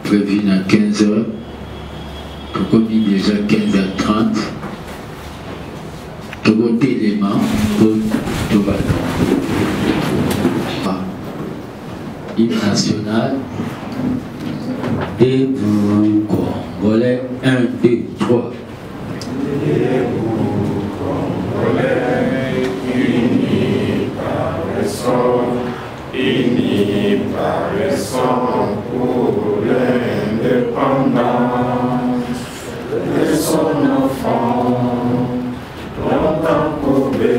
Prévu dans 15h, comme il déjà 15h30, tout élément pour tout ballon. Hymne national et pour Congolais 1, 2, 3. Unis par le sang pour l'indépendance de son enfant, longtemps courbé,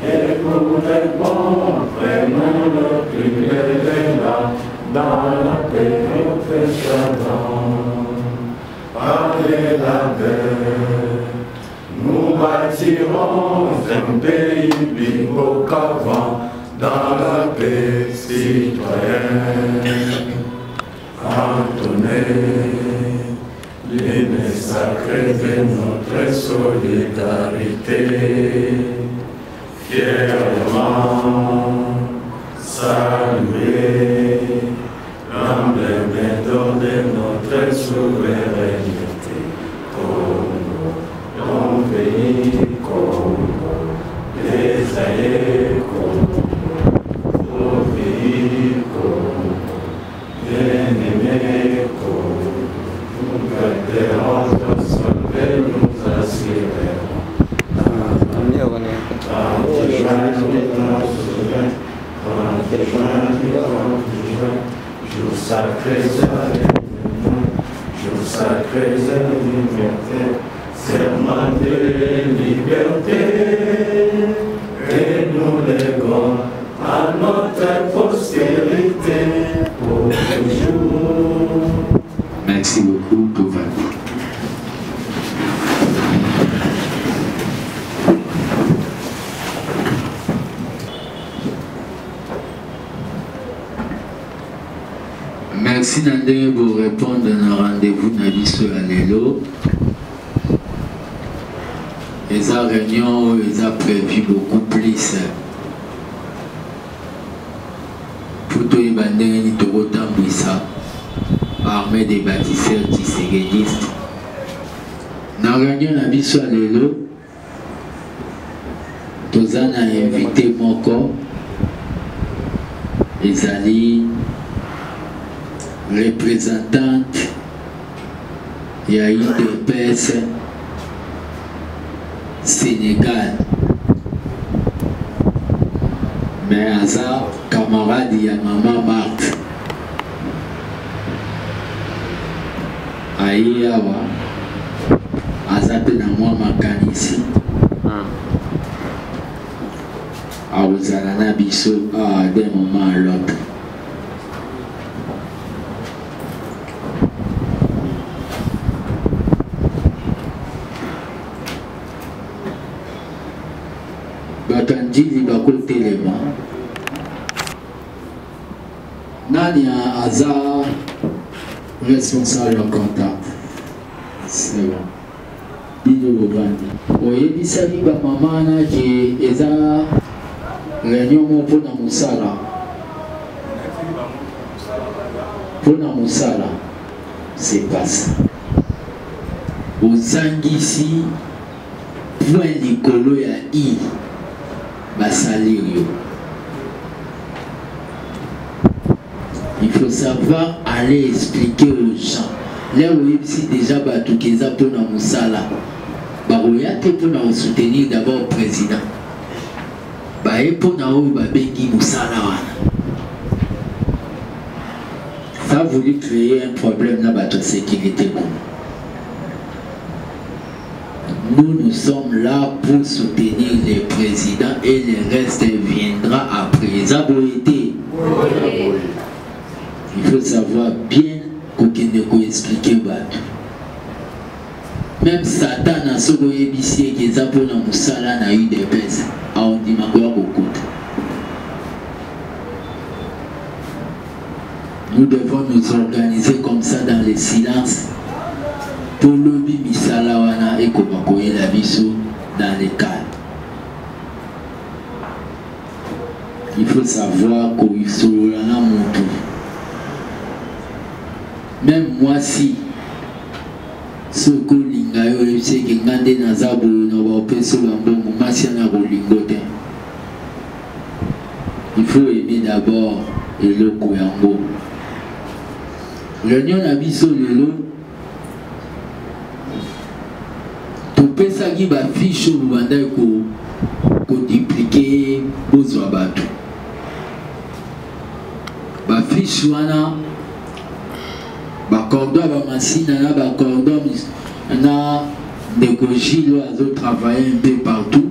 et pour les bons prenons le plus là dans la paix précédente. Par les labeurs, nous bâtirons un pays plus beau qu'avant. Dans la paix citoyenne, entonner l'hymne sacré de notre solidarité, fièrement saluer l'emblème d'or de notre souveraineté. Congo, ton pays, Congo, les aïeux, Congo. Jour sacré de liberté, serment de liberté, et nous légons à notre postérité pour toujours. Merci beaucoup, Touval. Merci Nandé pour répondre à nos rendez-vous Nabiso Alelo. Les réunions, ils ont prévu beaucoup plus. Pour tout les bandés, ils ont autant ça. Armée des bâtisseurs tisséguédistes. Dans la réunion Nabiso Alelo, tous on a invité Moko, les alliés, représentante IAIDPS Sénégal, mais à ça camarade il y a maman Marthe Aïawa à ça dans moi makanisi à vous alana biso à des moments à l'autre. Batandili bakote élément. Nani a hasard responsable en contact. C'est bon. Bino Bobandi. Oye bisali ba mama na qui eza réunion mo pona musala. Pona musala. C'est pas ça. Ozangisi point likolo ya I. Basalirio. Il faut savoir aller expliquer aux gens. Là où il y a déjà Batukeza pour la Moussala, Baroyate pour nous soutenir d'abord le président. Baé pour nous Babengi Moussala. Ça a voulu créer un problème dans la sécurité. Nous sommes là pour soutenir les présidents et le reste viendra après. Ça a été. Il faut savoir bien qu'on explique. Même Satan a ce qu'on qui est pour nous Moussala n'a eu des baisses. On dit beaucoup. Nous devons nous organiser comme ça dans le silence. Pour lobby Misalawana et Komakoye la biso dans les cadres. il faut savoir qu'il se l'a monté. Même moi si ce que l'ingayo c'est que ngande nazabo na ba peso bambongo masiana rolingote. Il faut aimer d'abord le koyango. Le nyon abiso lelo to pesa ki ba fiche ou banda ko dupliquer bozwa bato. Ba fiche wana ba cordon ba machine na ba cordon na Ndekojilo a travaillé un peu partout.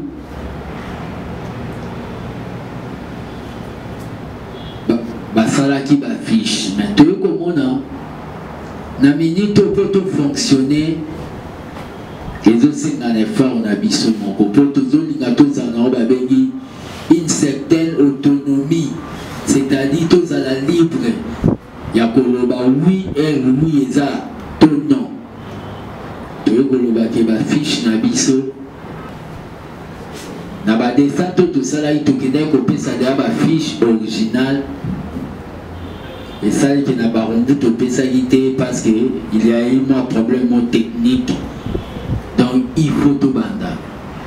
Basalaki ba fiche. Mais tu vois comment na minute peut fonctionner. Et aussi dans les effort on a biso mon pour toujours une certaine autonomie, c'est-à-dire tous à la libre. Ya koloba oui et oui eza ton non. Tu vois koloba ke ba fiche na biso. Na ba dessin tout ça là il te kende ko pesa de ba fiche originale. Et ça qui n'a pas rendu tout pesa guité parce que il y a eu un problème technique. Donc il faut tout banda.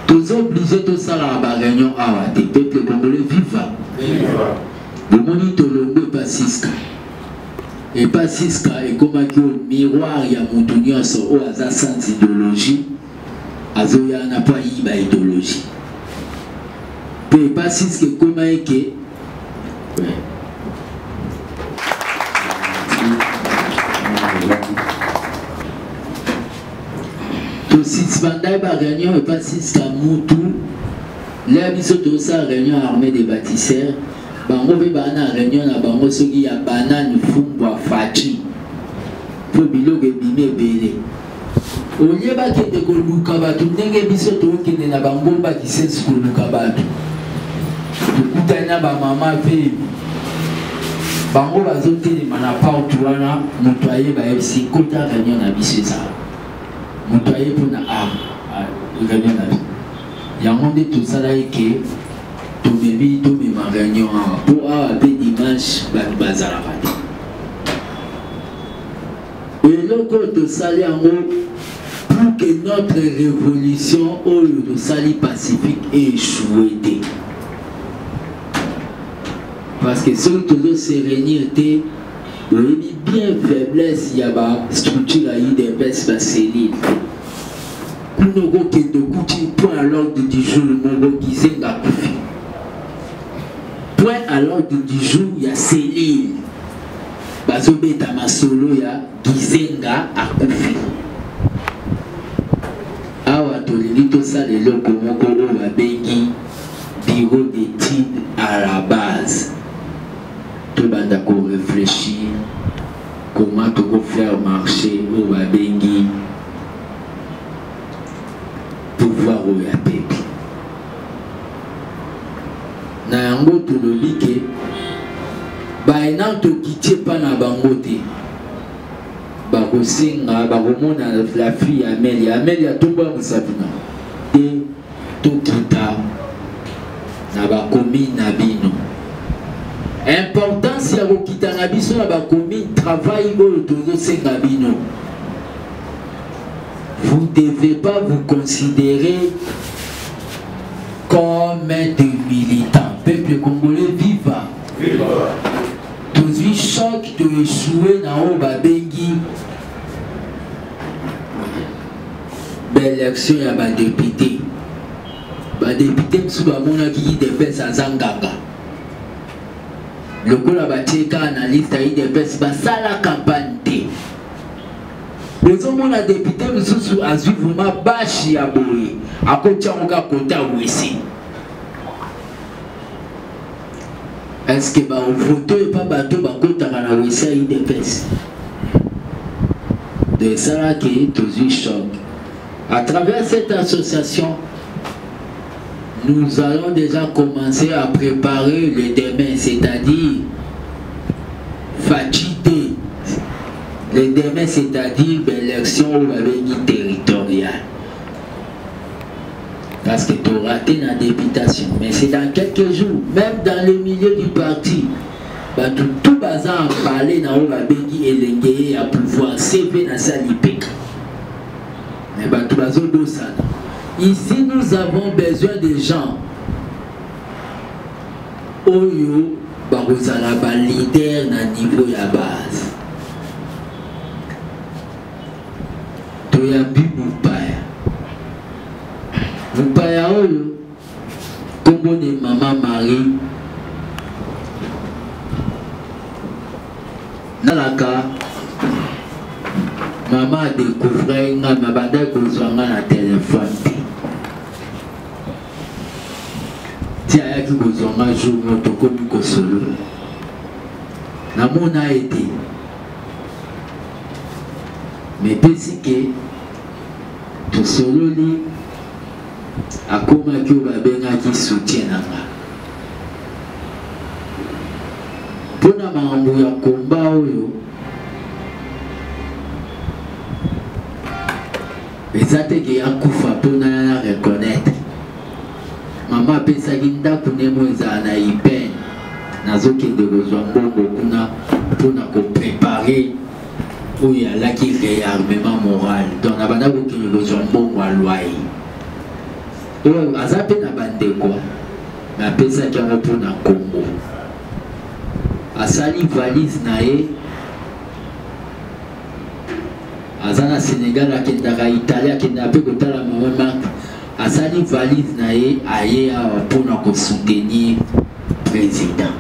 Tous obligés tout ça là ba réunion à des peuple congolais viva. Le monito longo pas siska. Et pas siska et comme que miroir ya montunyo so o aza sans idéologie. Azoya n'a pas iba idéologie. Et pas siska comme que tout si bandai ba réunion et pas si ça moutou là biso tout ça réunion armée des bâtisseurs bango be bana réunion na bango soki ya banane fumbwa fachi po biloge bime bele olie ba kende ko luka batu ndenge biso to kende na bango ba kisensi ko luka batu tukutana ba mama pe bango bazotele mana porte wana moto ayeba FC kota réunion na biso ça moto ayeba na réunion na yango nde tosala eke tomemi tomema réunion awa mpo awa mpe dimanche bato bazalaka te eloko oyo tosali yango pour que notre révolution oyo tosali pacifique échoué te parce que soki tozose réunir te oyebi bien faiblesse ya bastructure ya UDPS baselile kuna okokende okuti point à l'ordre du jour moko Gizenga akufi point à l'ordre du jour ya selile bazobeta masolo ya Gizenga akufi awa tolingi tosala eloko moko oyo babengi bureau d'étude à la base tobanda ko réfléchir comment toko faire marcher oyo babengi pouvoir oyo ya peuple na yango tolobi ke baena tokitie mpa na bango te bakosenga bakomona la fille Amélia tobwamisa bino te tokita na bacommune na bino importance ya kokita na biso na bacommune travail oyo tozosenga bino. Vous ne devez pas vous considérer comme des militants. Peuple congolais viva. Tous les chocs de échouer dans le Babengi. L'élection il y a des députés. Les députés sont qui dépassent à Zanganga. Le coup la bâtisse analyste a eu des baisses. Ça la campagne. Les hommes ont député sous a vraiment bâchi à boue. À côté on a côté ici. Est-ce que bah au photo et pas bateau bah côté à la ouissa il dépasse. De ça qui est tous choc. À travers cette association, nous allons déjà commencer à préparer le demain, c'est-à-dire fatigué. Le demain, c'est-à-dire l'élection territoriale. Parce que tu auras raté la députation. Mais c'est dans quelques jours, même dans le milieu du parti, tout bazar en parler dans le Bengi et l'engagé à pouvoir CV dans sa lipek. Mais tout bazar ça. Ici, nous avons besoin de gens. Oyo, barozala leader na niveau ya base. Toyabi Mupaya. Mupaya oyo, kombo ne Maman Marie. Nalaka, maman a découvert nga mabanda kozwanga na téléphone. Ti ayaki kozwanga jour moto komi kosolo. Namona été. Mais pesi ke to sololi akomaki babengaki soutien nanga. Pona makambo ya komba oyo eza teke ya kufa mpona ya reconnaître. Mama apesaki ndako nemo ezala na ipene nazokende kozwa mbongo kuna mpona koprepare oyo alaki réarmement moral. Donc nabanda kokende kozwa mbongo alwai oyo aza mpe na bandeko me apesaki yango mpona Congo. Asali valise na ye aza na Sénégal akendaka Italie akendaka mpe kotala mama marque. Asali valise na ye aye awa mpona kosoutenir président.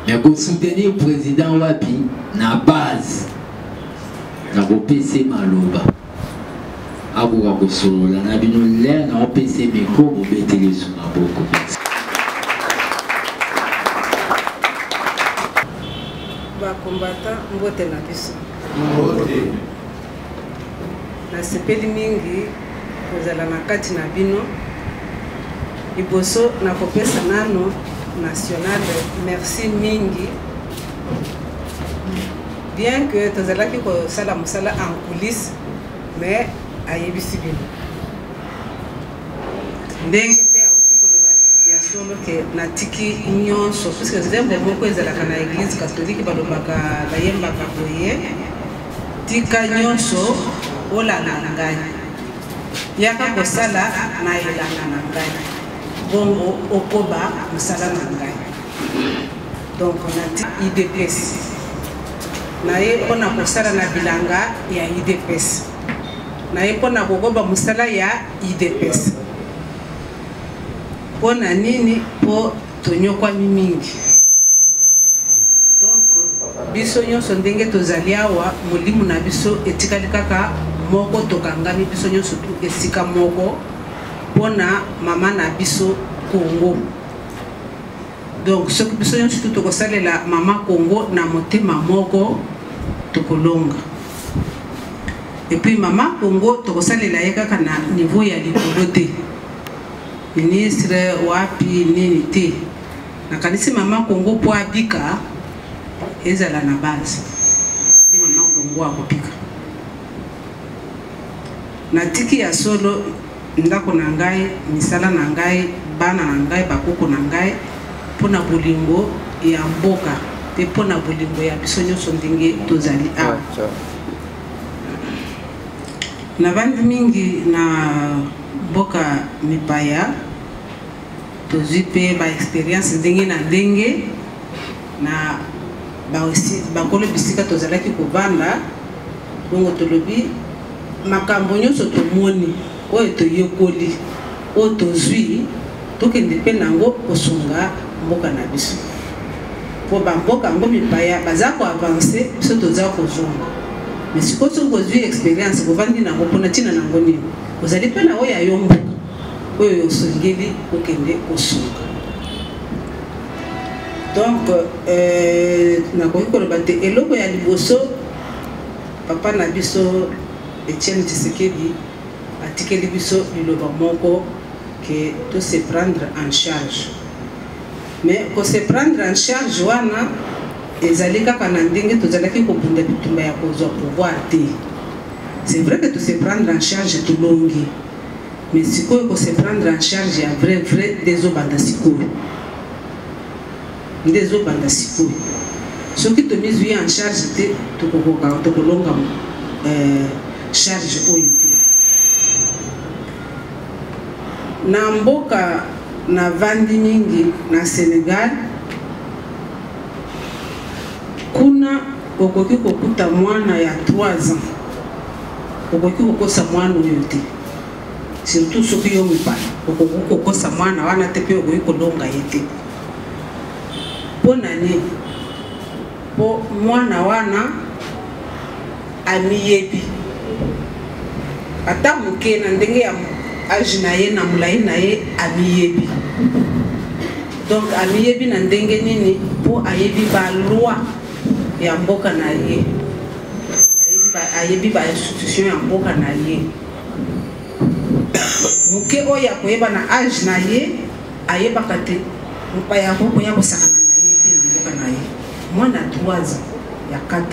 Mais kosoutenir président wapi na base na kopesa maloba akoka kosolola na bino lere na opesa miko bobeteli su maboko. Bakombata mbote na biso nasepeli mingi kozala na kati na bino liboso na kopesa nano national merci mingi bien que tozalaki kosala mosala en coulisse mais ayebisi bino ndenge mpe auti koloba ya solo ke natiki nyonso puisque nzembo moko ezalaka na église catholique balobaka bayembaka boye tika nyonso olanda na ngai yaka kosala na elanga na ngai bongo okoba mosala na ngai. Donc nati IDPS na ye mpona kosala na bilanga ya IDPS na ye mpona kokoba mosala ya IDPS mpona nini mpo tonyokwami mingi. Donc biso nyonso ndenge tozali awa molimo na biso etikali kaka moko tokangami biso nyonso tu esika moko mpona mama na biso Congo. Donc soki biso nyonso tu tokosalela mama Congo na motema moko tokolonga. Et puis mama Congo tokosalela ye kaka na niveau ya likolo te ministre wapi nini te nakanisi mama Congo po abika ezala na base di mama Congo akopika natiki ya solo ndako na ngai misala na ngai bana na ngai bakoko na ngai mpona bolingo ya mboka pe mpona bolingo ya biso nyonso ndenge tozali awa. Na bandi mingi na mboka mipaya tozwi mpe ba experience ndenge na ndenge na bakolo bisika tozalaki kovanda bongo tolobi makambo nyonso tomoni oyo toyekoli oyo tozwi tokende mpe nango kosunga mboka na biso po bamboka yango mipaya baza koavanse biso toza kozonga. Mais si vous avez une expérience, vous avez une opportunité, vous allez pas na oya yombo oyo songeli okende osunga. Donc na ko ko ba te eloko ya liboso papa na biso Etienne Tshisekedi atikeli biso liloba moko que tout se prendre en charge. Mais ko se prendre en charge wana ezali kaka na ndenge tozalaki kobunda bitumba ya kozwa pouvoir te. C'est vrai que tout se prendre en charge tulongi, mais sikoyo ko se prendre en charge ya vrai des obanda sikoyo des obanda sikoyo soki to mise en charge te to kolonga charge oyo te na mboka na vandi mingi na Sénégal kuna okoki kokuta mwana ya 3 ans okoki kokosa mwana oyo te surtout soki yo mipala okoki kokosa mwana wana te pe okoki kolonga ye te mpo na nini po mwana wana amiyebi ata moke na ndenge ya age na ye na molai na ye amiyebi donc amiyebi na ndenge nini po ayebi baloi ya mboka na ye ayebi ba institution ya mboka na ye moke oyo akoyeba na age na ye ayebaka te mopaya koko ya kosakana na ye te na mboka na ye mwana 3 ans ya 4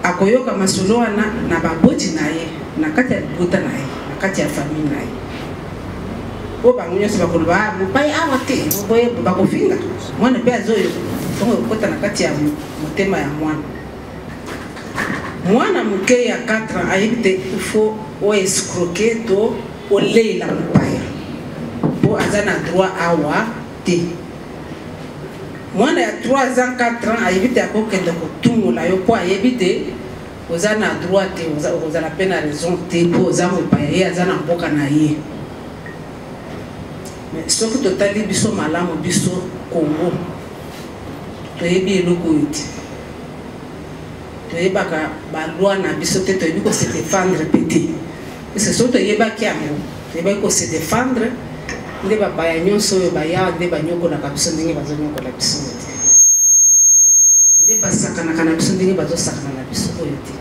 akoyoka masolo wana na baboti na ye na kati ya libota na ye na kati ya famille na ye po bango nyonso bakoloba mopaya awa te bakofinga mwana mpe azoyo ntongo ekota na kati ya motema ya mwana moke ya 4 ans ayebi te ifo oescroke to oleila mopaya po aza na droit awa te mwana ya 3 ans 4 ans ayebi te akokende kotungola yo po ayebi te oza na droit te ozala mpe na raison te po oza mopaya ye aza na mboka na ye mais soki totali biso malamu biso Congo toyebi eloko oyo te toyebaka baloi na biso te toyebi kose défendre pe te parce soki toyebaki yango toyebaki kose défendre nde bapaya nyonso oyo bayawa nde banyokolaka biso ndenge bazonyokola biso te nde basakanaka na biso ndenge bazosakana na biso oyo te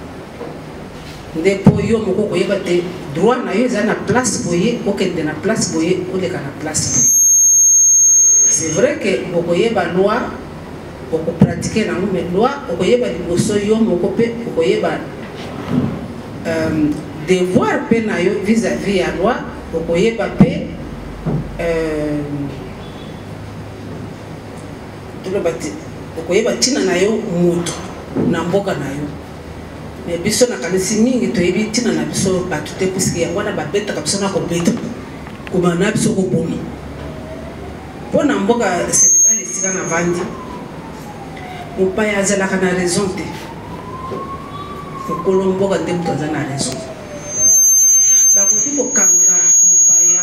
nde po yo moko koyeba te droit na yo eza na place boye okende na place boye oleka na place boye c'est vrai que okoyeba loi okopratique nango mais loi okoyeba liboso yo moko mpe okoyeba devoir mpe na yo vis-à-vis ya loi okoyeba mpe toloba te okoyeba ntina na yo moto na mboka na yo mais biso nakanisi mingi toyebi ntina na biso bato te puisque yango wana babetaka biso na kobeta kobana na biso koboma mpo na mboka Sénégal esika na vandi mopaya azalaka na raison te mokolo mboka nde moto aza na raison bakoki kokanga mopaya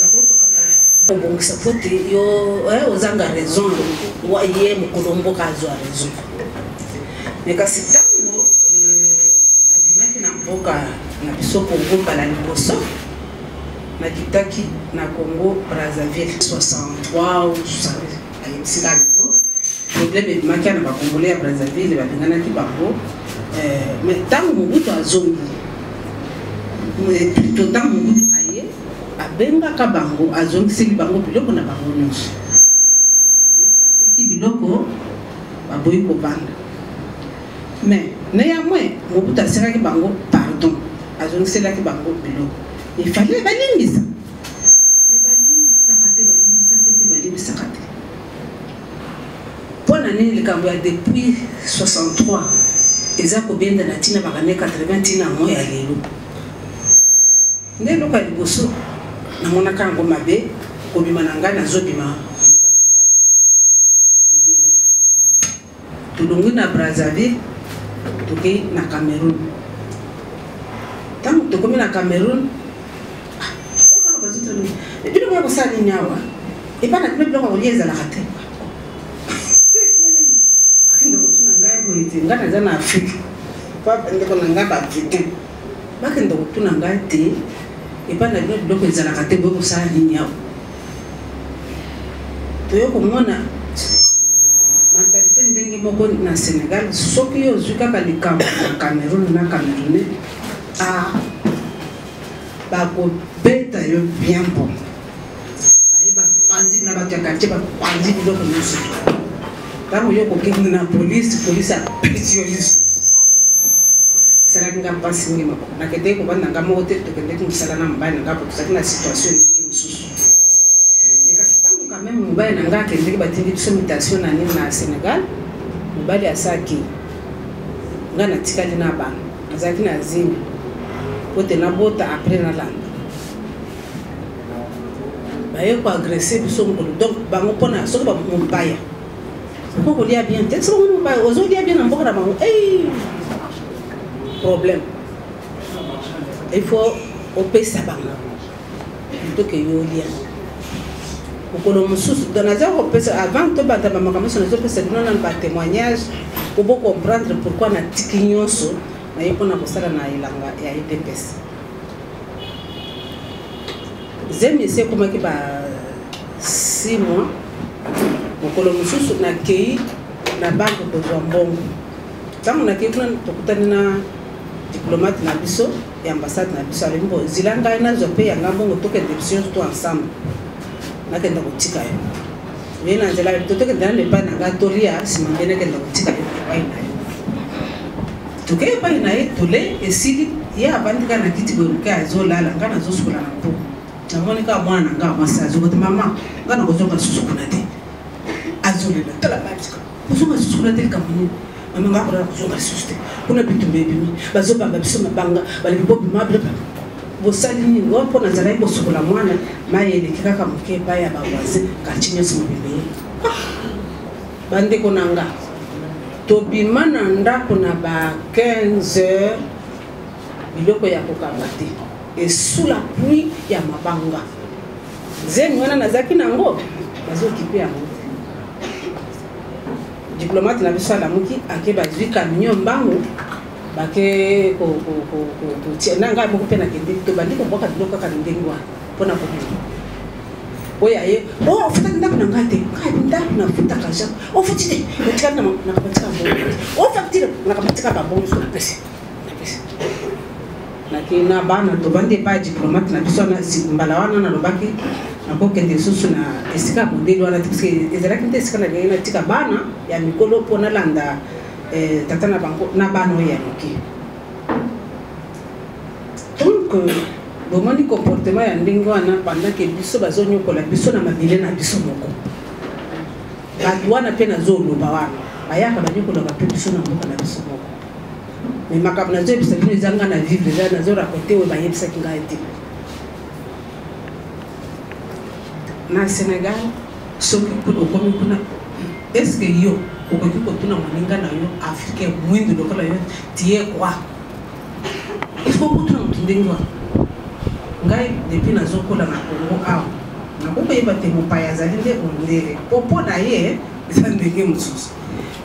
bakoki kokanga kobongisa po te yo ozanga raison ye mokolo mboka azwa raison mais kasi ntango nabimaki na mboka na biso Congo mbala liboso nakitaki na Congo Brazzaville 63 ou 60 ayebisika lelo problème ebimaki na bakongole ya Brazzaville babenganaki bango mais ntango mobutu azongi plutôt ntango mobutu aye abengaka bango azongiseli bango biloko na bango nyonso bateki biloko baboyi kobanda mais néanmoins mobutu asekaki bango pardon azongiselaki bango biloko il fallait balimbisa mais balimbisaka te mpe balimbisaka te mpo na nini likambo ya depuis 63 eza kobenda na ntina bakane 80 ntina mo ya lelo nde eloko ya liboso namonaka yango mabe kobima na ngai nazobima mboka na ngai libela tolongi na Brazzaville tokei na Cameroun ntango tokomi na Cameroun biloko ya kosala nini awa epana kuna biloko kolia ezalaka te bakende kotuna ngai boye te ngai naza na Afrique ndeko na ngai baafricain bakende kotuna ngai te epana bino biloko ezalaka te boye kosala nini awa toyo komona mentalité ndenge moko na Sénégal soki yo ozwi kaka likambo na Cameroun na Camerounais bakobeta yo bien bon bapanzi na bato ya quartier bapanzi biloko nyonso ntango yo kokende na polise apesi yo lisusu sala kinga mpasi mingi mako na kete ko banda ngamo te to kende kusala na mbaya nga po tusaki na situation nyingi mususu nikafitangu quand même mbaya na nga kende batindi mutation na nini na Senegal mbali asaki nga na tikali na bana azaki na zimi pote na bota après na landa baye ko agresser biso ngolo donc bango pona soko ba mbaya ko lia bien te so mbaya ozo lia bien na mboka na bango problème. Il faut opérer ça plutôt que yolia. Pour que l'on soucie dans la zone avant de battre ma maman sur les autres c'est non un témoignage pour comprendre pourquoi na tikinyoso na yepo na kosala na ilanga ya IDPS. Zemi c'est comme qui ba 6 mois pour que l'on soucie na kei na banque ko zombongo. Tangu na kei kuna tokutana na diplomate na biso et ambassade na biso alimbo zilanga ina zope ya ngambo toke décision tout ensemble na kenda kotika yo wena nzela toke ndana le bana ngatolia simangene kenda kotika yo baina yo toke baina yo tole esili ya bandika na kiti boruka azolala ngana zosukula na mpo na monika mwana nga masa zokote mama ngana kozonga susukuna te azolela tala batika kozonga susukuna te kamuni mama ngakora kozonga suste kuna bitu baby bazo banga biso mabanga bali bobi mable bosali ni ngopo na zala ibo sukula mwana mayele kaka muke baya bawaze katinyo simo bebe bande konanga to bimana ndako na ba 15h biloko ya kokambate et sous la pluie ya mabanga zeni wana nazaki nango bazo kipi yango diplomate na biso la muki ake bazwi camion mbango bake ko tiena nga moko pena kende to bandi ko boka biloko ka ndengi wa pona ko oya ye futa ndako na ngate ka ndako na futa kaja futite tika na kapatika bo facture na kapatika ba bo so pese na kina bana to bandi pa diplomate na biso na mbalawana na lobaki na ko kende susu na esika modeli wana tike ezala kende esika na ngena tika bana ya mikolo pona landa tata na bango na bano ya moki donc bomoni comportement ya ndingo wana pendant que biso bazonyo kola biso na mabile na biso moko badwana pe na zolo bawana bayaka banyoko na bape biso na mboka na biso moko mais makabna zo bisa kino zanga na vivre za na zo raconter we bayebisa kinga ete na Sénégal soki kudo komi kuna est-ce que yo okoki kotuna moninga na yo africain mwindu lokola yo tie kwa il faut kotuna mutundengwa ngai depuis nazokola na Congo awa nakoko yeba te mopaya azali nde ondele popo na ye eza ndenge mosusu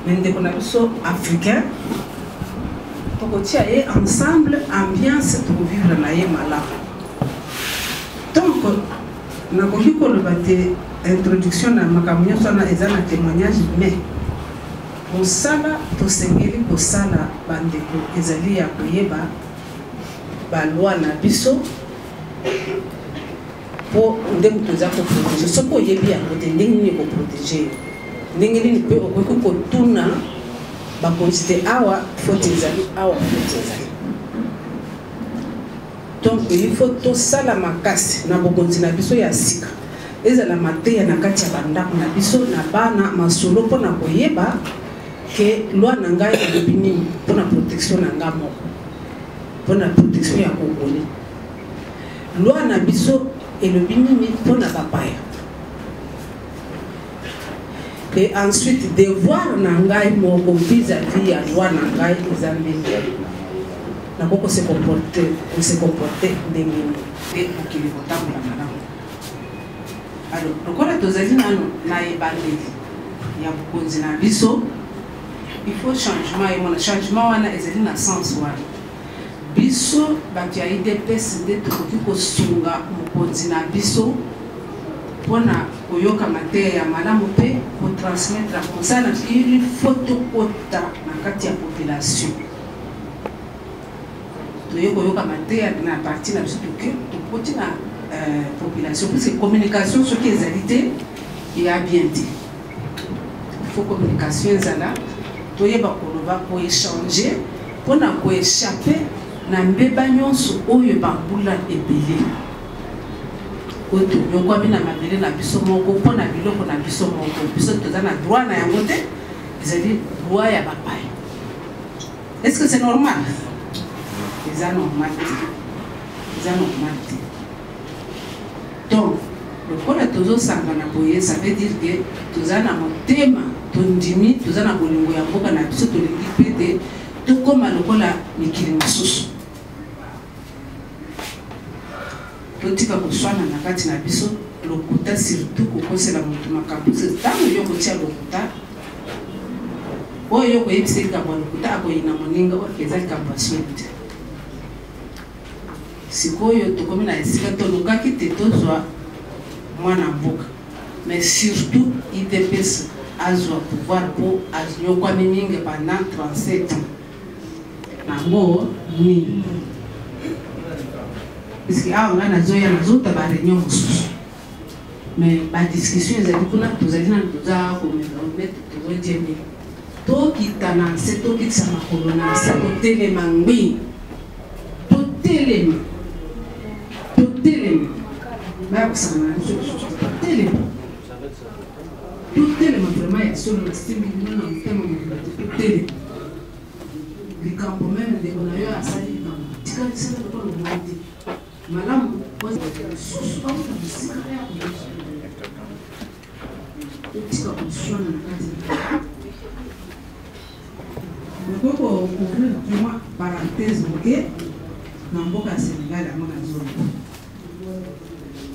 mais ndeko na biso africain tokotia ye ensemble ambiance tokovivre na ye malamu donc nakoki koloba te introduction na makambo nyonso wana eza na témoignage mais kosala tosengeli kosala bandeko ezali ya koyeba baloi na biso po ndenge toza koprotege soki oyebi yango te ndenge nini koprotege yo ndenge nini mpe okoki kotuna bakonzi te awa faute ezali awa faute ezali donc il faut tosala makasi na bokonzi na biso ya sika ezala mateya na kati ya bandako na biso na bana masolo mpona koyeba ke loi na ngai elobi nini mpona protection na ngai moko mpona protection ya kongole loi na biso elobi nini mpona bapaya et ensuite devoir na ngai moko vis-à-vis ya loi na ngai eza ndenge nakoko se comporter ndenge nini okili kotambola malamu alors lokola tozali nano na ebandeli ya bokonzi na biso il faut changement et mon changement wana ezali na sens wana biso bato ya IDPS nde tokoki kosunga mokonzi na biso mpona koyoka mateya ya malamu mpe kotransmettre kosala il faut tokota na kati ya population toye koyoka mateya na parti na biso tokoti na population parce que communication soki ezali te eya bien te il faut communication ezala toyeba koloba koéchanger mpona koéchappe na mbeba nyonso oyo bambula ebele oyo toyokwami na mabele na biso moko mpona biloko na biso moko biso toza na droit na yango te ezali droit ya bapaya. Est-ce que c'est normal? Eza normal te, eza normal te. Donc lokola tozosangana boye, ça veut dire que toza na motema tondimi, toza na bolingo ya mboka na biso tolingi mpe te tokoma lokola mikili mosusu. Totika koswana na kati na biso lokuta, surtout kokosela moto makambo. Ntango yo kotia lokuta oyo koyebisa likambo ya lokuta akoyina moninga oyo eza likambo ya swele te. Sikoyo tokomi na esika tolukaki te tozwa mwana mboka, mais surtout IDPS azwa pouvoir po azokwami mingi pendant 37 ans nango nini. Puisque awa nga nazoya nazota ba réunion mosusu, mais ba discussion ezali kuna tozali na toza komettre tozodiemi tokita na nse tokitisa makolo na nse totelema ngwi totelema bakosana na totelema vraiment ya solo na similina na motema mokilate totelema likambo meme ndeko na yo asali likambo tikalisana lokola omoi te malamu susu auta mosika ya totika koswana na kati nakoko ouvrir vraiment parenthèse moke na mboka ya Sénégal ya mona zone.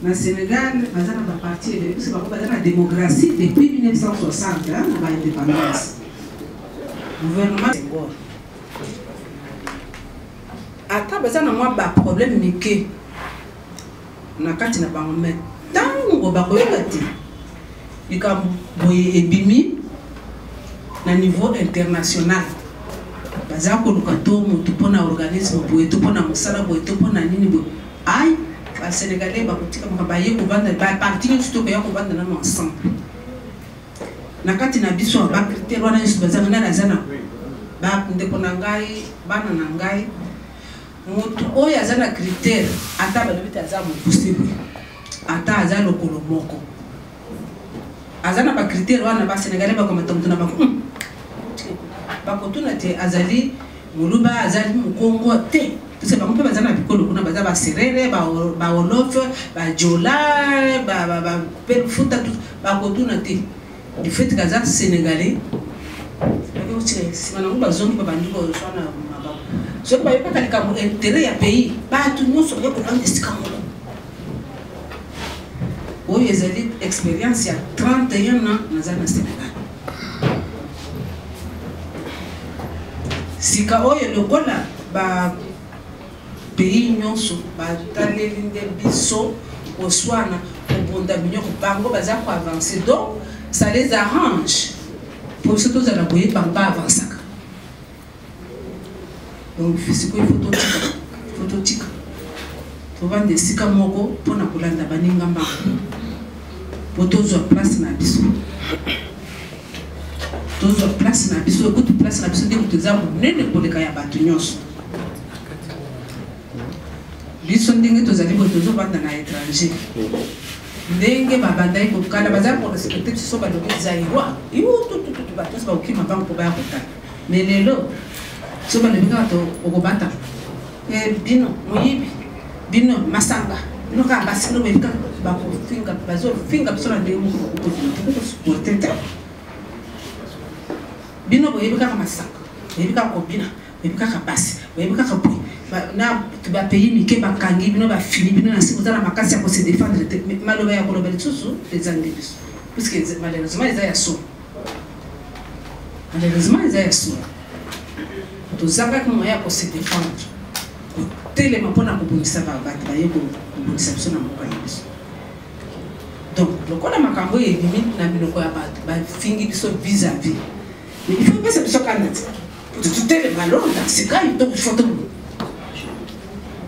Na Sénégal baza na baparti ebele biso bako baza na démocratie depuis 1960 na baindépendance. Gouvernement Senghor ata baza na mwa baproblème mike na kati na bango, me ntango bakoyoka te likambo boye ebimi na niveau international baza koluka to motu mpona organisme boye to mpona mosala boye to mpona nini boye ai basénégalais bakotika maka baye kovanda baparti nyonso to koya kovanda nano ensemble na kati na biso ya bacritère wana nyonso bazanga nani aza na bandeko na ngai bana na ngai motu oyo aza na critère ata balobi te aza mokuse boye ata aza lokolo moko aza na bacritère wana basénégalais bakomata motu na bako bakotuna te azali moluba azali mokongo te tose bango mpe baza na bikolo kuna baza baserere baolof bajola bapefuta bakotuna te du fait kaza sénégalais nsima nango bazongi babandi koswana mabako soki bayokaka likambo intérêt ya pays bato nyonso ya kolanda esika moko oyo ezali expérience ya 31 ans naza na Sénégal. Sika oyo lokola ba pays nyonso bataleli nde biso koswana kobonda binyoko bango baza ko avancer, donc ça les arrange pour ce que la boye bamba avancer. Donc fisiko il faut tika to vande sika moko pona kolanda baninga mbango potozo place na biso tozo place na biso écoute place na biso ndeko toza monene koleka ya bato nyonso biso ndenge tozali bo tozo banda na étranger ndenge babandai kokala baza pour respecter biso balobi zairwa yo tout bato ba okima bango po ba kotala mais lelo so balobi ka to okobata bino moyibi bino masanga bino ka basino beka ba ko finga bazo finga biso na ndenge moko ko supporter bino boyebi kaka masaka boyebi kaka kobina boyebi kaka basi boyebi kaka boye na ba pays mike bakangi bino ba fini bino na siko na makasi ya ko se défendre maloba ya koloba lisusu les anglais parce que malheureusement ils ya so to zaka ko ya ko se défendre tele mapona ko bonisa ba bato ba yebo bonisa biso na mboka biso. Donc lokola makambo yebimi na biloko ya bato ba fingi biso vis-à-vis. Mais il faut pas se choquer. Tout est le ballon, c'est quand il tombe photo.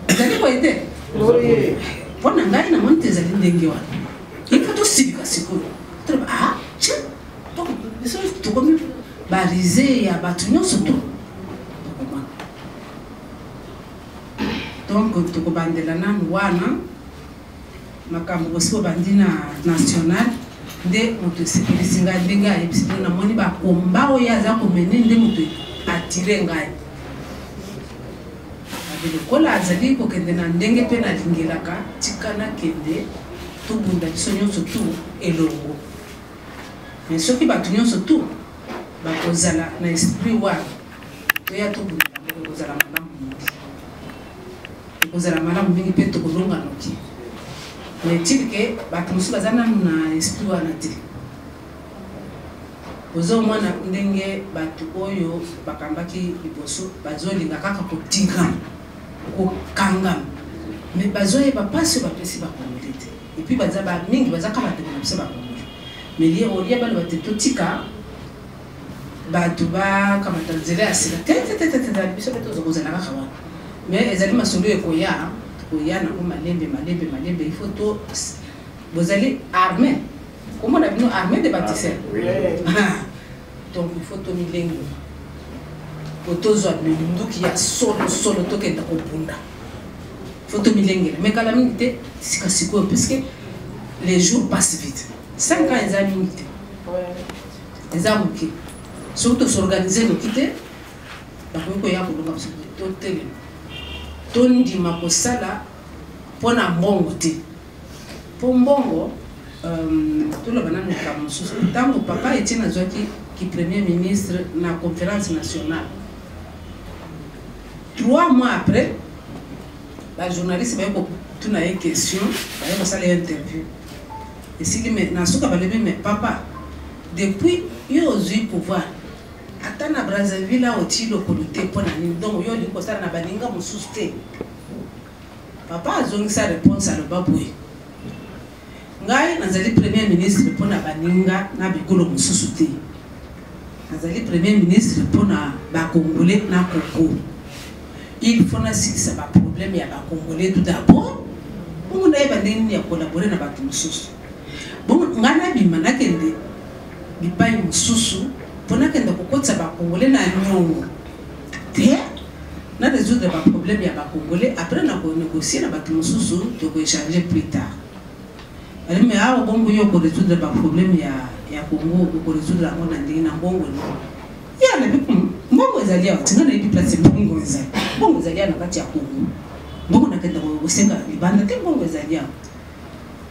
Vous allez quoi aider? Oui. Pour n'engager na monte des alindengwa. Il faut tout civique siko. Ah, tiens. Donc, ça tout comme balisé ya batunyo surtout. Donc tokobandela nanu wana makambo aussi bandina national nde moto sepelisi ngai ndenge ayebisi bino namoni bakomba oyo aza komene nde moto atire ngai lokola azali kokende na ndenge mpe nalingelaka tika nakende tobunda biso nyonso tu elongo mais soki bato nyonso tu bakozala na esprit wana toya tobunda ekozala malamu mingi ekozala malamu mingi mpe tokolonga noki mais tili ke bato mosusu baza nanu na esprit wana te ozomona ndenge bato oyo bakambaki liboso bazolinga kaka kotingama kokangama mais bazoyeba mpasi oyo bapesi bakongole te epuis baza bamingi baza kaka bateko na biso bakongole mais olia baloba te totika bato bakamata nzela ya sika tetetetetete biso mpe tozokozala kaka wana mais ezali masolo ekoya koya nango malembe il faut to bozali armé komona bino armé de bâtisseurs donc il faut to milengo otozwa minduki ya solo tokenda kobunda il faut to milengela mais kala mingi te sika sikoyo parce que les jours passent vite 5 ans eza mingi te eza moke soki tosorganize noki te bakoki koya kolonga biso totelema tondima kosala mpona mbongo te mpo mbongo toloba nanu likambo mosusu ntango papa Etienne azwaki ki premier ministre na conférence nationale 3 mois après bajournaliste baye kotuna ye question baye kosala ye interview esili me nasuka balobi me papa depuis yo ozwi pouvoir ata na Brazzaville oti lokolo te mpona nini donc yo olingi kosala na baninga mosusu te papa azongisa réponse aloba boye ngai nazali premier ministre mpona baninga na bikolo mosusu te nazali premier ministre mpona bakongole na Congo il faut nasikisa baproblème ya bakongole tout d'abord bongo nayeba ndenge ya collaborer na bato mosusu bongo ngai nabima nakende bipai mosusu mpona kende kokotisa bakongole na nyongo te na résoudre baproblème ya bakongole après na konégocier na bato mosusu tokoéchanger plus tard ali me awa bongo yo korésoudre baproblème ya Congo korésoudre yango na ndenge na mbongo ya na bikum mbongo ezali awa tinga na yebi place mbongo ezali mbongo ezali na kati ya Congo mbongo nakenda kosenga libanda te mbongo ezali awa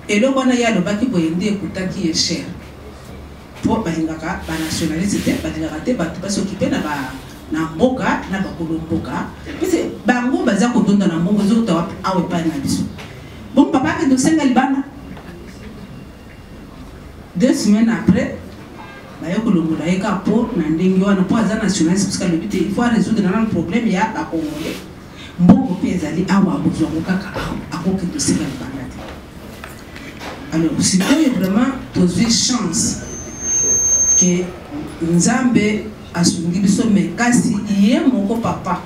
eloko wana ya lobaki boye nde ekutaki ye cher po balingaka banationaliste te balingaka te bato basokipe na mboka na bakolo mboka pese bango baza kodonda na mbongo ezokota wapi awa epai na biso bongo papa akende kosenga libanda 2 semaines après baye kolongola ye ka po na ndenge wana po aza nationaliste parce que alobi te il faut résoudre nano problème ya bakongole mbongo mpe ezali awa akozwango kaka awa akokende kosenga libanda te alors sikoyo vraiment tozwi chance que Nzambe asungi biso me kasi ye moko papa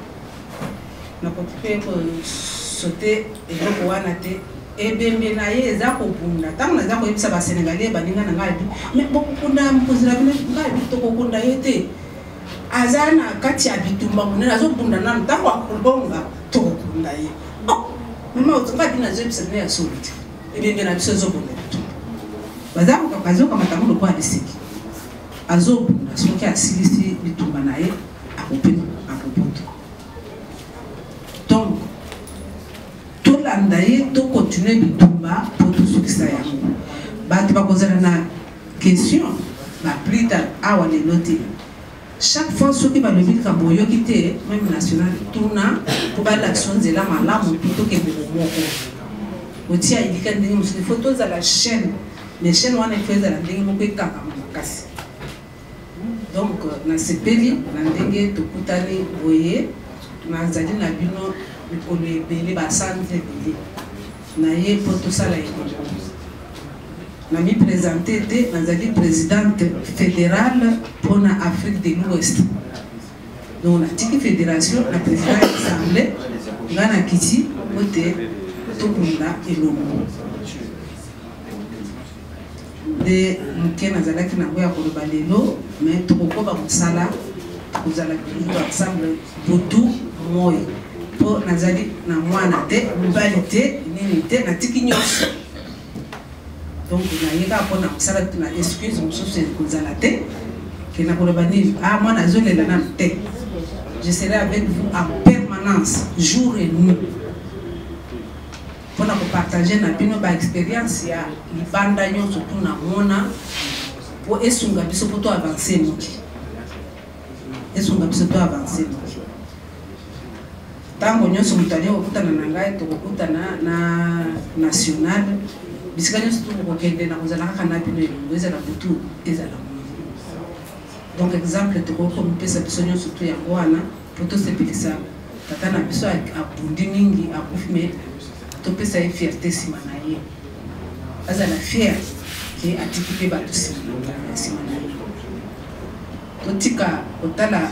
na kokipe ko sote eloko wana te ebembe na ye eza kobunda tango naza koyebisa ba Sénégalais baninga na ngai mais bokukunda mpozela bino ngai bitokokunda ye te aza na kati ya bitumba monene azobunda nanu tango akolonga tokokunda ye mama otonga bina zoyebisa bino ya solo te ebembe na biso ezobunda bitumba bazokamata ngo lokwa lisiki azobunda soki asilisi bitumba na ye akopoto donc tolanda ye tokontinue bitumba po tosukisa yango bato bakozala na question baplis tard awa lelo te chaque fois soki balobi likambo oyoki te même national tuna po balakisa nzela malamu mpo tokende moko otia elika ndenge mosusu fo tozala chaîne mais chaîne wana ifo ezala ndenge moko ekangama makasi donc nasepeli na ndenge tokutani boye nazali na bino mikolo ebele basanze ebele na ye mpo tosala ekolo na mi présente te nazali présidente fédérale mpona Afrique de l'Ouest donc natiki fédération na président ya assemblée nga na kiti po te tokunda elongo de moke nazalaki nango ya koloba lelo mais tokokoba mosala tokozala toujours ensemble butu moi po nazali na mwana te mobali te nini te natiki nyonso donc nayeba mpona kosala na excuse mosusu ekozala te ke nakoloba nini mwana azolela nanu te. Je serai avec vous en permanence jour et nuit pour partager na bino ba expérience ya libanda nyonso tuna mona po esunga biso po to avancer moki esunga biso to avancer moki tango nyonso mutali okutana na ngai to okutana na national bisika nyonso to kokende na kozala kaka na bino elongo ezala butu ezala moki. Donc exemple to kopesa biso nyonso to yango wana po to sepelisa tata na biso abundi mingi akufi me to pesa ye fierté sima na ye azala fier ke atiki pe bato sima na ye totika otala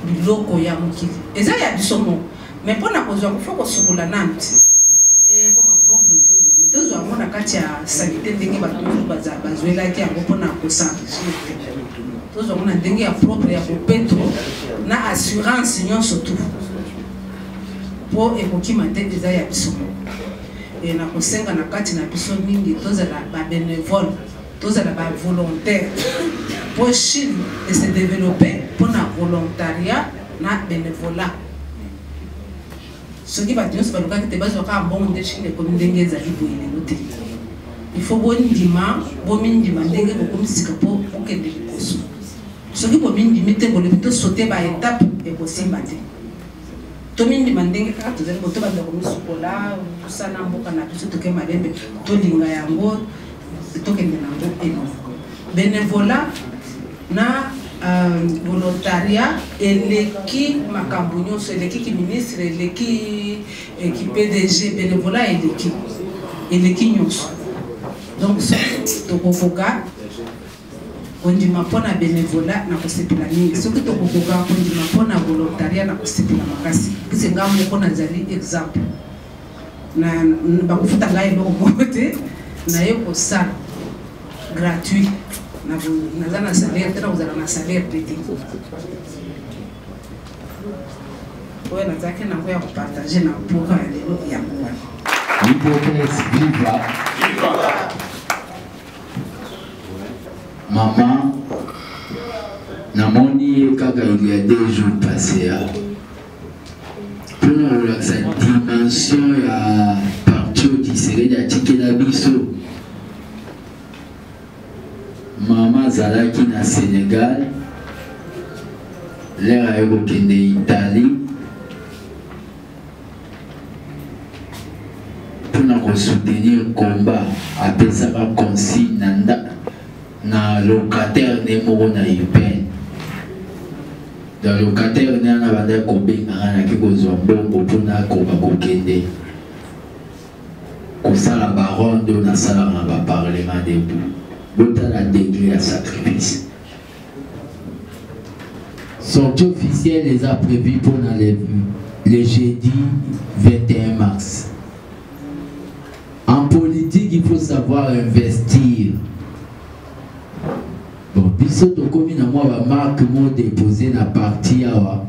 biloko ya mokili eza ya biso moko mais mpona kozwa kofo kosukola nanu ti koma propre tozwa yango na kati ya sanité ndenge bato bazwelaki yango mpona kosenrichir te tozwa yango na ndenge ya propre ya kopeto na assurance nyonso tu po ekokima te eza ya biso moko. Na kosenga na kati na biso mingi tozala ba bénévole tozala ba volontaire pour Chine et se développer pour na volontariat na bénévolat soki bato nyonso balukaki te bazwaka mbongo nde Chine ekomi ndenge ezali boye lelo te. Il faut bondima bomindima ndenge bokomisika po okende liboso soki bomindimi te bolebi tosaute ba étape ekosimba te tomindi mandenge kaka tozali boto banda komisukola tusana mboka na biso toke malembe tolinga yango tokende nango eno bénévolat na volontariat eleki makambo nyonso eleki ki ministre eleki ki PDG bénévolat eleki nyonso donc tokokoka ondima mpona bénévolat na kosepela mingi soki tokokoka kondima mpona volontariat na kosepela makasi pise nga moko nazali exemple na bakofuta ngai eloko moko te naye kosala gratuit naza na salaire te na kozala na salaire te te oyo nazalaki nango ya kopartage na mboka ya lelo yango wana. Hypothèse viva. Maman, namoni kaka il y a 2 jours passés. Pour sa dimension ya parti qui serait de tikela biso. Maman zalaki na Sénégal, l'air a évoqué d'Italie. Pour soutenir le combat, après ça va consigne na locataire nemoro na UPN. Dans locataire na banda kobenga na kikozwa mbongo pona ko bakokende. Kosala baronde na sala na ba parlement debout. Bota la degré à sacrifice. Sortie officielle les a prévus pour le jeudi 21 mars. En politique, il faut savoir investir. Bon, biso to komi na moi ba marque mo déposer na parti awa.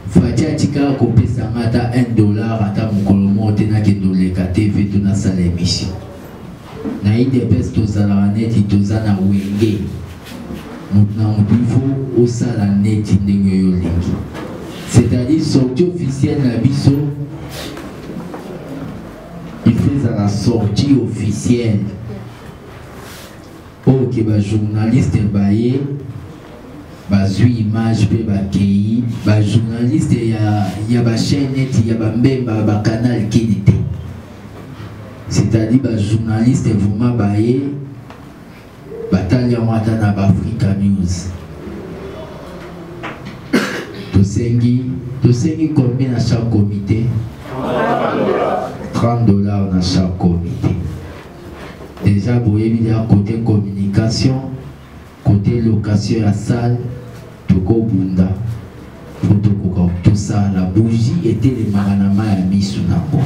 Fatia tika ko pesa mata $1 ata mukolo mote na ke doleka TV to na sala émission. Na ide pes to sala neti to zana wenge. Maintenant, il faut au sala neti ndenge yo lingi. C'est-à-dire sortie officielle na biso. Il fait à la sortie officielle. Ok, bah journaliste baye, bah image pe bah kei, bah journaliste y a bah chaîne net, y a bah même bah canal qualité. C'est-à-dire bah journaliste vraiment baye, bah talia watana bah Africa News. Tosengi combien à chaque comité? $30 dans chaque comité. Déjà, vous voyez, il y a côté communication, côté location à salle, Toko Bunda, tout ça, la bougie était le maranama à Misunako.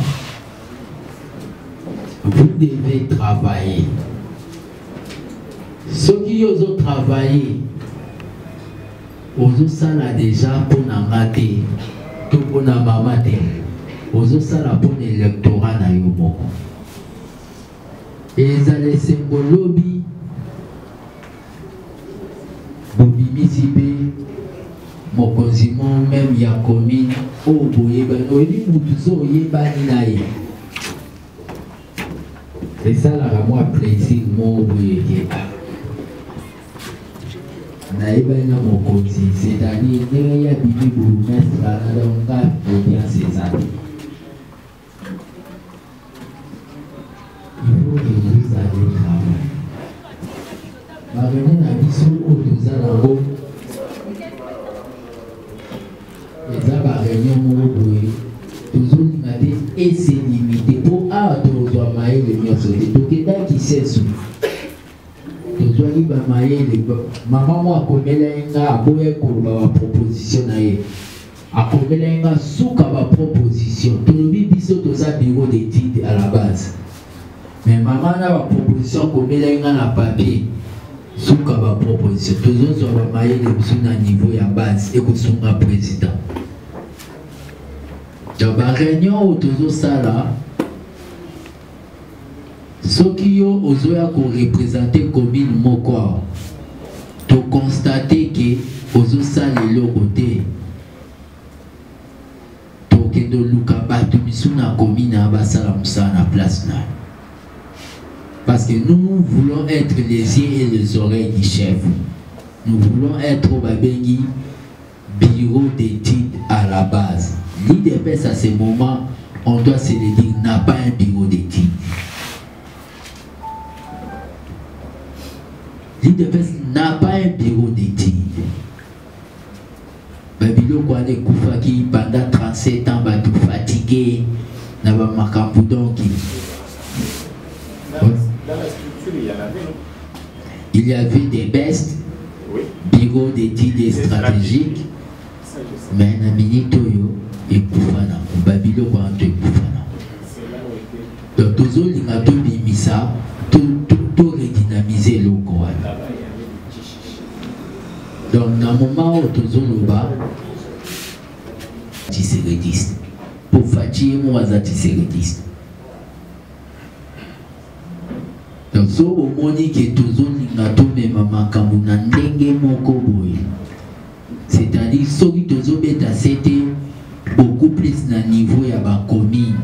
Vous devez travailler. Ceux qui ont travaillé, aux ça là déjà pour n'en rater. to pona mama te ozosala pona électorat na yo moko ezala esengo lobi bobimisi mpe mokonzi mo meme ya commune oyo boyebani oyebi mutu so oyebani na ye esalaka mwa plaisir mo boyekeba nayebani na mokonzi c'est-à-dire ndenge ya bimi bourgmestre anadonga audience ezali il faut que vous allez travailler barene na biso oyo toza nango eza baréunion moko boye tozolinga te ese limité mpo awa tozwa mayele nyonso te tokendaki sesu tozwaki bamayele mama mo akomela ye nga aboya koloba baproposition na ye akomela ye nga suka baproposition tolobi biso toza bureau d'étude à la base mais mama na baproposition akomela ye nga na papier suka baproposition tozozwa bamayele biso na niveau ya base ekosunga président donc baréunion oyo tozosala soki yo ozoya korepresente commune moko awa tokonstate ke ozosala eloko te tokende luka bato misu na commune ya basala mosala na place na parce que nous voulons être les yeux et les oreilles du chef. Nous voulons être au babengi bureau d'études à la base. L'IDPS à ce moment, on doit se le dire, n'a pas un bureau d'études. L'IDPS n'a pas un bureau d'études. Babilo Kouane Koufaki pendant 37 ans, tout fatigué, n'a pas makambu donc. Dans la structure, il y en avait, non? Il y avait des bestes, oui. Bureau d'études et stratégiques, mais na minitoyo et Koufana, Babilo Kouane Koufana. Donc, tous les gens qui ont mis ça, tout redynamiser le Kouane. Donc, dans le moment où tous les gens tisseredistes, pour fatiguer moi, ça tisserediste. Donc, so au moni que toujours lingato me mama kamuna ndenge moko boye. C'est-à-dire so qui toujours beta c'était beaucoup plus na niveau ya ba commune.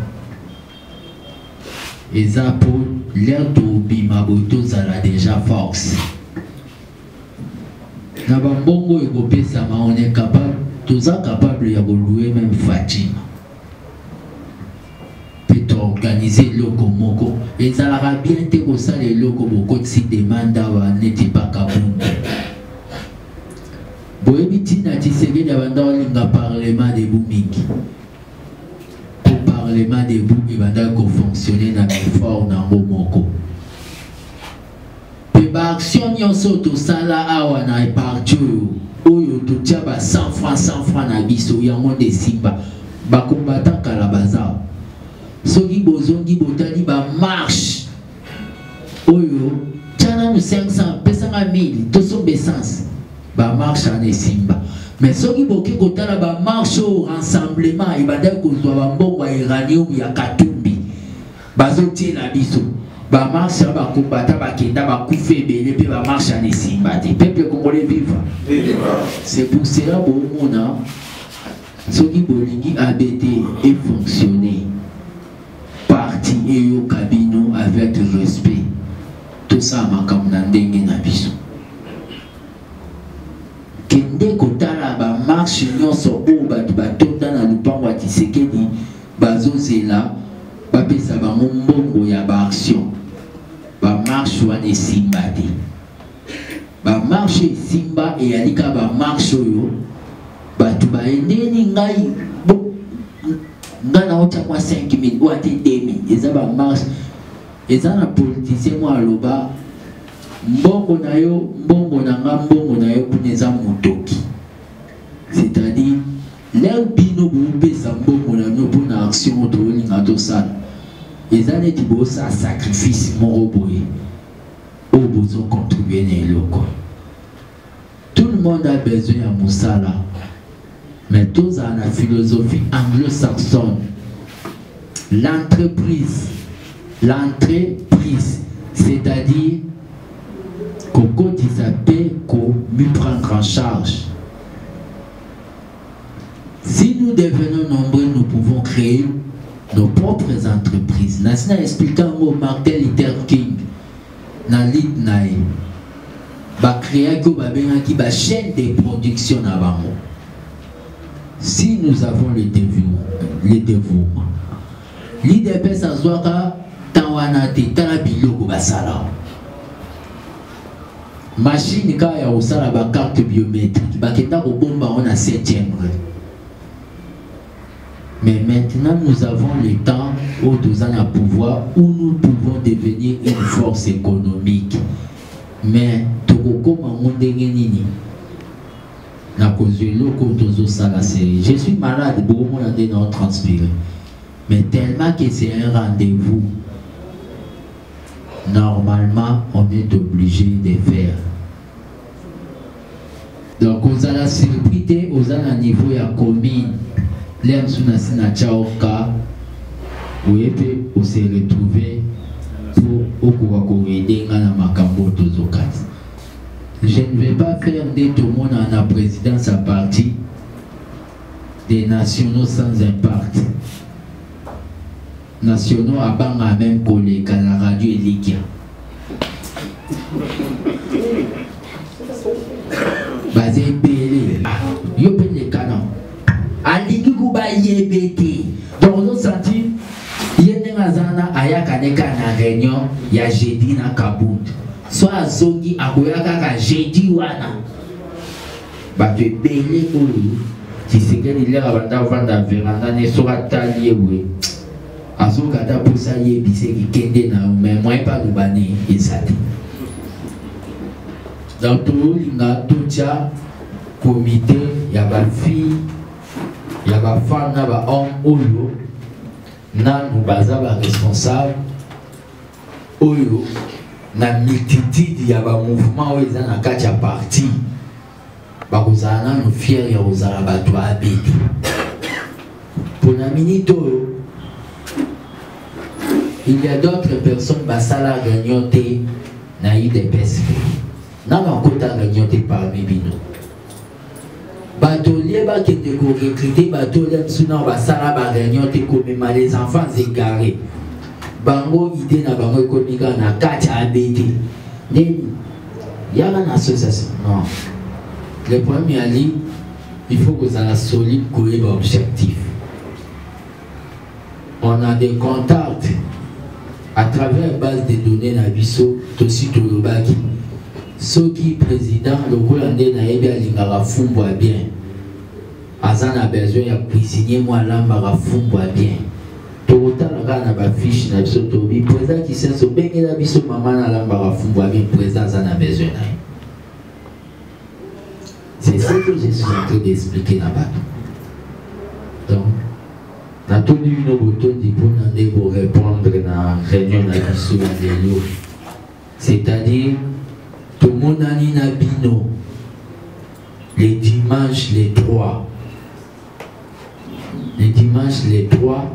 Et ça pour l'air to bima boto zala déjà force. Na ba mbongo ekope sama on est capable, tous capable ya louer même Fatima. Organiser le moko et ça aura bien été pour ça les locaux beaucoup de si demande n'était pas kabou boebiti na tisege na banda linga parlement de Boumiki pour parlement de Boumiki banda ko fonctionner na effort na moko pe ba action nyonso to sala awa na parti oyo to tiaba 100 francs na biso ya monde simba ba combattant kalabaza soki bozongi botali ba marche oyo tana nous 500 pesanga 1000 toso besance ba marche en esimba mais soki boki kotala ba marche au rassemblement ibanda kozwa ba mbongo ya uranium ya Katumbi bazoti na biso ba marche ba kombata ba kenda ba kufe belé pe ba marche en esimba te peuple congolais vivre c'est pour cela bomona soki bolingi ABT et fonctionner parti et au cabino avec respect tout ça makam na ndenge na biso kende kotala ba marche nyonso o batu batonda na lupango ya Tshisekedi bazozela bapesa bango mbongo ya ba action ba marche wana esimba te ba marche esimba eyalika ba marche oyo batu baendeni ngai ngana ota kwa 5000 ou ati 2000 eza ba marche eza na politicien mo aloba mbongo na yo mbongo na nga mbongo na yo kuneza motoki c'est-à-dire leur bino bopesa mbongo na no pona action to linga to sana eza neti bo sa sacrifice moko boye o bozo contribuer na eloko tout le monde a besoin ya mosala Mais tous ont la philosophie anglo-saxonne. L'entreprise, c'est-à-dire qu'on s'appelle qu'on mieux prendre en charge. Si nous devenons nombreux, nous pouvons créer nos propres entreprises. Nous expliquons au Martin Luther King, dans l'Itnaï, va créer une chaîne de production. Si nous avons le dévouement, l'IDP s'assoira tawana te tala biloko basala. Machine ka ya osala ba carte biométrique bakenda ko bomba on a 7e. Mais maintenant nous avons le temps où nous avons un pouvoir où nous pouvons devenir une force économique. Mais tokokoma mondenge nini na kozelo ko tozo sala série. Je suis malade beaucoup on a des non transpiré. Mais tellement que c'est un rendez-vous, normalement, on est obligé de faire. Donc, on a la célébrité, on a un niveau de la commune. L'aime sous la Sinachaoka, où on s'est retrouvé pour aider à la Makambo Tozokat. Je ne vais pas faire de tout le monde en la présidence à partir des nationaux sans impact. Nationaux à Banga même collègue à la radio et l'IKIA. Basé Bélé, Yopé les canons. Aliki Kuba Yébété. Donc, nous sentons, Yenengazana Ayakaneka na réunion, ya jeudi na Kabout. Soit Zongi Akoyaka ka jeudi wana. Baté Bélé Olu. Si c'est qu'il y a un vanda véranda, ne sera taillé, oui. Azokata pour ça y est bisé qui kende na mais moi pas de bani isati. Dans tout l'inga toucha comité ya ba fille ya ba femme na ba homme oyo na nous baza ba responsable oyo na multitude ya ba mouvement oyo za na kati ya parti ba kozana no fier ya ozala ba to abedi. Pour na minute il y a d'autres personnes basala gagnoté na IDPS. Na makota gagnoté parmi bino. Batolier ba qui te recruter batolier suna basala ba gagnoté comme les enfants égarés. Bango idée na bango komika na kacha abeti. Nini ya une association. Non. Le premier ali il faut que ça soit solide pour l'objectif. On a des contacts à travers la base de données Nabiso, Tosi Tolobaki. Ceux qui président, le Rwandais n'a pas l'ingara fumboa bien. Azan a besoin de cuisiner moi l'ambara fumboa bien. Total n'a pas fiche Nabiso Tobi. Président qui s'est sauvé et Nabiso maman a l'ambara fumboa bien. Président Azan a besoin. C'est ce que je suis en train d'expliquer là-bas. Donc, na tout une autre pour répondre à la réunion de l'eau. C'est-à-dire, tout le monde a une abino. Les dimanches, les 3. Les dimanches, les 3.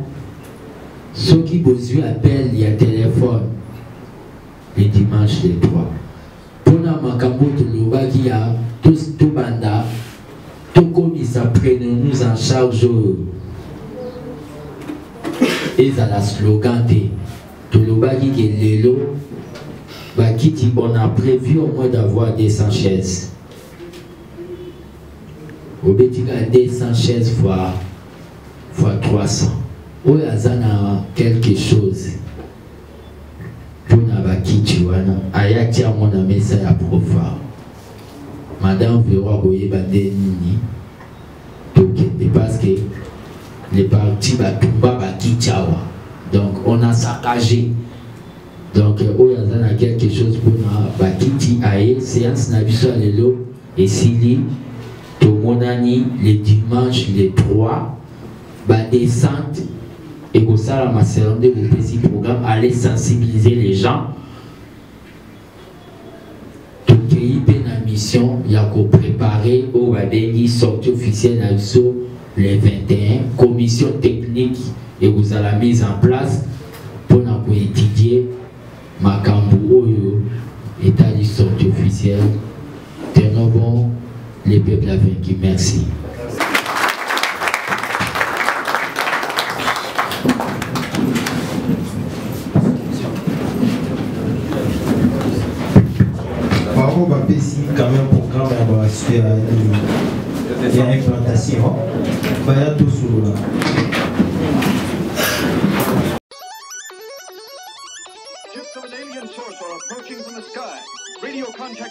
Ceux qui besoin appellent, il y a téléphone. Les dimanches, les 3. Pour la Makambo de l'Oba qui a tout banda, tout comme ils apprennent nous en charge. Et ça la slogan tout le bagi qui est l'élo, on a prévu au moins d'avoir 200 chaises. Au bétika 200 chaises fois 300. Où il y a quelque chose pour n'abaki tuana. Ayati a mon ami ça ya profa. Madame Véro Boye Bandeni. Parce que les partis Batumba Bakichawa. Donc on a saccagé. Donc il y a quelque chose pour Bakiti Aye, séance Nabiso Alelo et Sili, Tomonani, les dimanches, les 3, descente et au salaire de vos petits programmes, aller sensibiliser les gens. Tout pays la mission, il y a qu'au préparer au Babengi sortie officielle Nabiso les 21 commissions techniques et vous allez la mise en place pour étudier Makambu Oyo, état du sortie officiel. Bon, les peuples a vaincu. Merci. Bravo, Bapesi, quand même, programme à implantation. Il y a tout sur là.